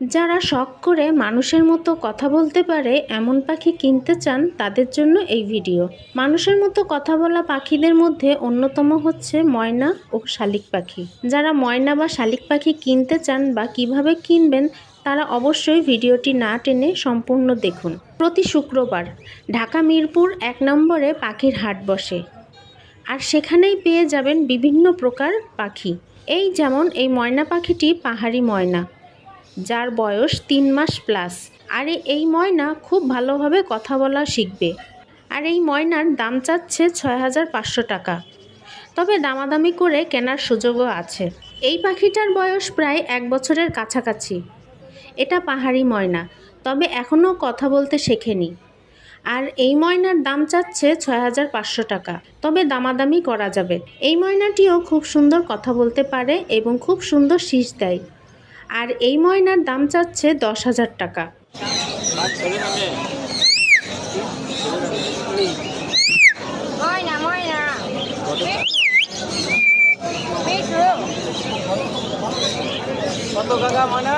যারা শখ করে মানুষের মতো কথা বলতে পারে এমন পাখি কিনতে চান তাদের জন্য এই ভিডিও। মানুষের মতো কথা বলা পাখিদের মধ্যে অন্যতম হচ্ছে ময়না ও শালিক পাখি। যারা ময়না বা শালিক পাখি কিনতে চান বা কিভাবে কিনবেন তারা অবশ্যই ভিডিওটি না টেনে সম্পূর্ণ দেখুন। প্রতি শুক্রবার ঢাকা মিরপুর ১ নম্বরে পাখির হাট বসে, আর সেখানেই পেয়ে যাবেন বিভিন্ন প্রকার পাখি। এই যেমন এই ময়না পাখিটি পাহাড়ি ময়না, যার বয়স ৩ মাস প্লাস। আর এই ময়না খুব ভালোভাবে কথা বলা শিখবে। আর এই ময়নার দাম চাচ্ছে ৬,৫০০ টাকা, তবে দামাদামি করে কেনার সুযোগও আছে। এই পাখিটার বয়স প্রায় ১ বছরের কাছাকাছি। এটা পাহাড়ি ময়না, তবে এখনও কথা বলতে শেখেনি। আর এই ময়নার দাম চাচ্ছে ৬,৫০০ টাকা, তবে দামাদামি করা যাবে। এই ময়নাটিও খুব সুন্দর কথা বলতে পারে এবং খুব সুন্দর শীষ দেয়। আর এই ময়নার দাম চাচ্ছে ১০,০০০ টাকা। কত টাকা ময়না?